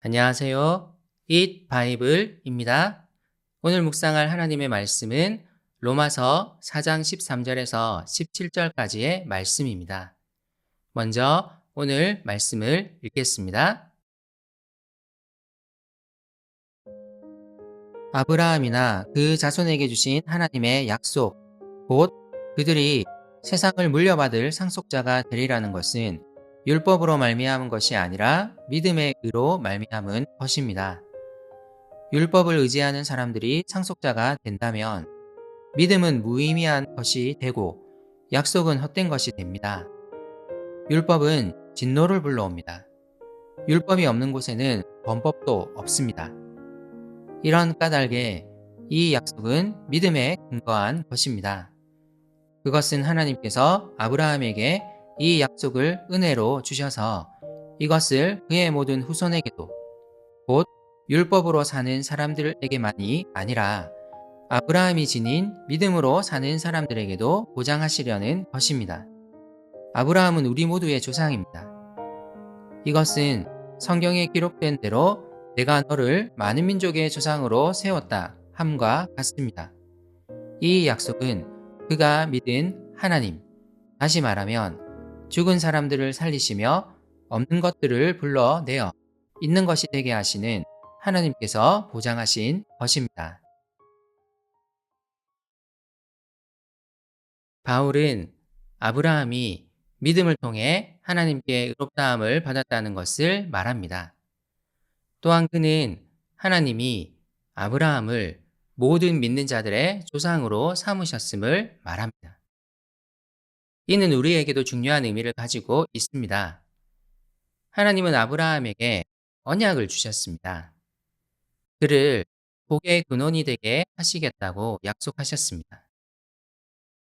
안녕하세요. Eat Bible입니다. 오늘 묵상할 하나님의 말씀은 로마서 4장 13절에서 17절까지의 말씀입니다. 먼저 오늘 말씀을 읽겠습니다. 아브라함이나 그 자손에게 주신 하나님의 약속, 곧 그들이 세상을 물려받을 상속자가 되리라는 것은 율법으로 말미암은 것이 아니라 믿음의 의로 말미암은 것입니다. 율법을 의지하는 사람들이 상속자가 된다면 믿음은 무의미한 것이 되고 약속은 헛된 것이 됩니다. 율법은 진노를 불러옵니다. 율법이 없는 곳에는 범법도 없습니다. 이런 까닭에 이 약속은 믿음에 근거한 것입니다. 그것은 하나님께서 아브라함에게 이 약속을 은혜로 주셔서 이것을 그의 모든 후손에게도 곧 율법으로 사는 사람들에게만이 아니라 아브라함이 지닌 믿음으로 사는 사람들에게도 보장하시려는 것입니다. 아브라함은 우리 모두의 조상입니다. 이것은 성경에 기록된 대로 내가 너를 많은 민족의 조상으로 세웠다 함과 같습니다. 이 약속은 그가 믿은 하나님, 다시 말하면 죽은 사람들을 살리시며 없는 것들을 불러내어 있는 것이 되게 하시는 하나님께서 보장하신 것입니다. 바울은 아브라함이 믿음을 통해 하나님께 의롭다함을 받았다는 것을 말합니다. 또한 그는 하나님이 아브라함을 모든 믿는 자들의 조상으로 삼으셨음을 말합니다. 이는 우리에게도 중요한 의미를 가지고 있습니다. 하나님은 아브라함에게 언약을 주셨습니다. 그를 복의 근원이 되게 하시겠다고 약속하셨습니다.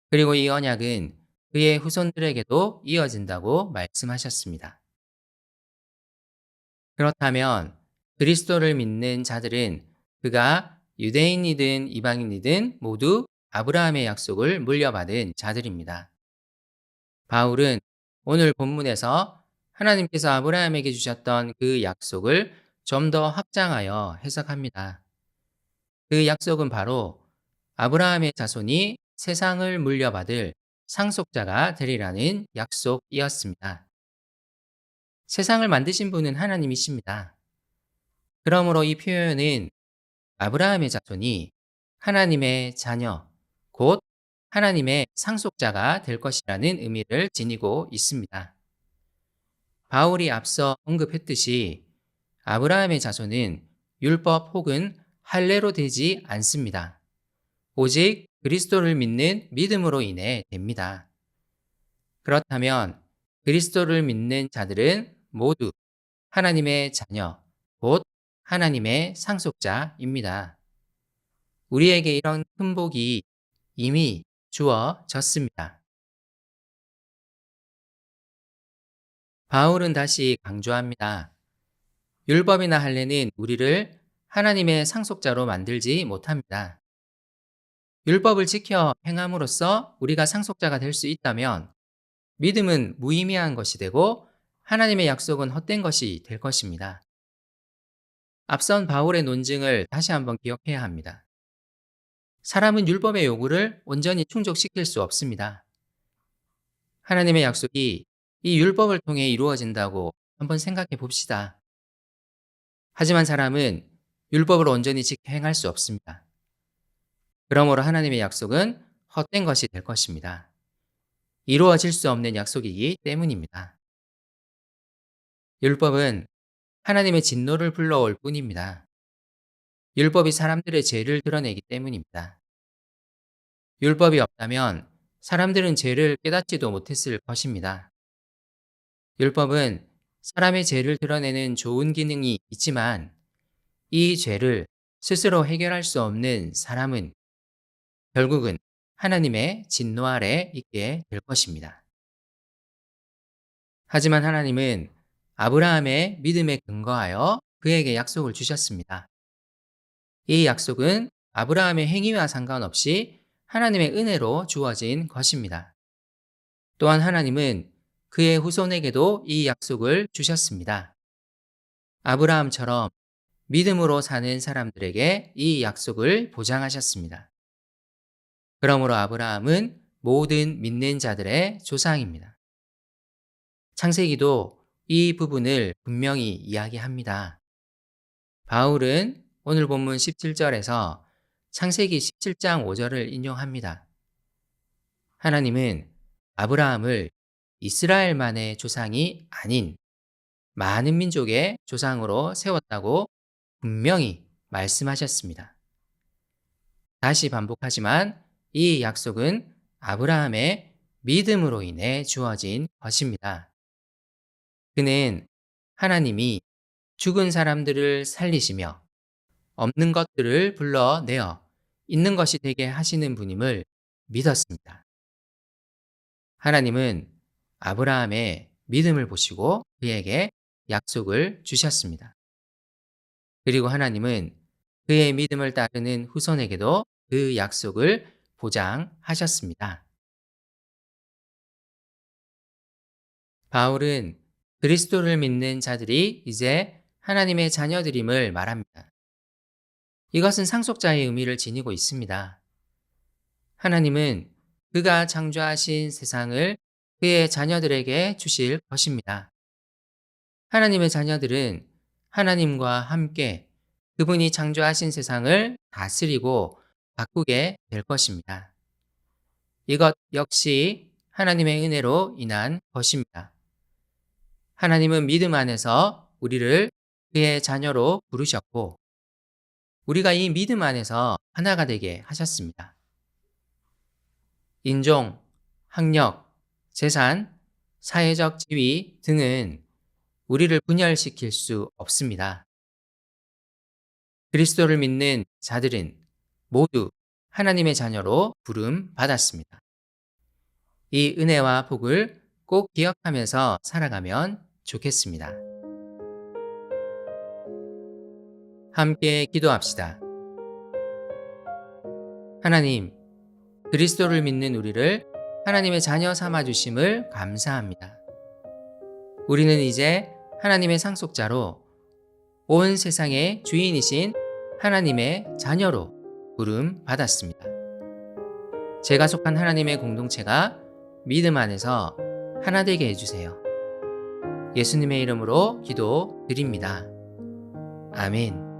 그리고 이 언약은 그의 후손들에게도 이어진다고 말씀하셨습니다. 그렇다면 그리스도를 믿는 자들은 그가 유대인이든 이방인이든 모두 아브라함의 약속을 물려받은 자들입니다. 바울은 오늘 본문에서 하나님께서 아브라함에게 주셨던 그 약속을 좀 더 확장하여 해석합니다. 그 약속은 바로 아브라함의 자손이 세상을 물려받을 상속자가 되리라는 약속이었습니다. 세상을 만드신 분은 하나님이십니다. 그러므로 이 표현은 아브라함의 자손이 하나님의 자녀, 곧 하나님의 상속자가 될 것이라는 의미를 지니고 있습니다. 바울이 앞서 언급했듯이 아브라함의 자손은 율법 혹은 할례로 되지 않습니다. 오직 그리스도를 믿는 믿음으로 인해 됩니다. 그렇다면 그리스도를 믿는 자들은 모두 하나님의 자녀, 곧 하나님의 상속자입니다. 우리에게 이런 큰 복이 이미 주어졌습니다. 바울은 다시 강조합니다. 율법이나 할례는 우리를 하나님의 상속자로 만들지 못합니다. 율법을 지켜 행함으로써 우리가 상속자가 될 수 있다면 믿음은 무의미한 것이 되고 하나님의 약속은 헛된 것이 될 것입니다. 앞선 바울의 논증을 다시 한번 기억해야 합니다. 사람은 율법의 요구를 온전히 충족시킬 수 없습니다. 하나님의 약속이 이 율법을 통해 이루어진다고 한번 생각해 봅시다. 하지만 사람은 율법을 온전히 지켜 행할 수 없습니다. 그러므로 하나님의 약속은 헛된 것이 될 것입니다. 이루어질 수 없는 약속이기 때문입니다. 율법은 하나님의 진노를 불러올 뿐입니다. 율법이 사람들의 죄를 드러내기 때문입니다. 율법이 없다면 사람들은 죄를 깨닫지도 못했을 것입니다. 율법은 사람의 죄를 드러내는 좋은 기능이 있지만 이 죄를 스스로 해결할 수 없는 사람은 결국은 하나님의 진노 아래 있게 될 것입니다. 하지만 하나님은 아브라함의 믿음에 근거하여 그에게 약속을 주셨습니다. 이 약속은 아브라함의 행위와 상관없이 하나님의 은혜로 주어진 것입니다. 또한 하나님은 그의 후손에게도 이 약속을 주셨습니다. 아브라함처럼 믿음으로 사는 사람들에게 이 약속을 보장하셨습니다. 그러므로 아브라함은 모든 믿는 자들의 조상입니다. 창세기도 이 부분을 분명히 이야기합니다. 바울은 오늘 본문 17절에서 창세기 17장 5절을 인용합니다. 하나님은 아브라함을 이스라엘만의 조상이 아닌 많은 민족의 조상으로 세웠다고 분명히 말씀하셨습니다. 다시 반복하지만 이 약속은 아브라함의 믿음으로 인해 주어진 것입니다. 그는 하나님이 죽은 사람들을 살리시며 없는 것들을 불러내어 있는 것이 되게 하시는 분임을 믿었습니다. 하나님은 아브라함의 믿음을 보시고 그에게 약속을 주셨습니다. 그리고 하나님은 그의 믿음을 따르는 후손에게도 그 약속을 보장하셨습니다. 바울은 그리스도를 믿는 자들이 이제 하나님의 자녀들임을 말합니다. 이것은 상속자의 의미를 지니고 있습니다. 하나님은 그가 창조하신 세상을 그의 자녀들에게 주실 것입니다. 하나님의 자녀들은 하나님과 함께 그분이 창조하신 세상을 다스리고 바꾸게 될 것입니다. 이것 역시 하나님의 은혜로 인한 것입니다. 하나님은 믿음 안에서 우리를 그의 자녀로 부르셨고 우리가 이 믿음 안에서 하나가 되게 하셨습니다. 인종, 학력, 재산, 사회적 지위 등은 우리를 분열시킬 수 없습니다. 그리스도를 믿는 자들은 모두 하나님의 자녀로 부름 받았습니다. 이 은혜와 복을 꼭 기억하면서 살아가면 좋겠습니다. 함께 기도합시다. 하나님, 그리스도를 믿는 우리를 하나님의 자녀 삼아주심을 감사합니다. 우리는 이제 하나님의 상속자로 온 세상의 주인이신 하나님의 자녀로 부름 받았습니다. 제가 속한 하나님의 공동체가 믿음 안에서 하나 되게 해주세요. 예수님의 이름으로 기도드립니다. 아멘.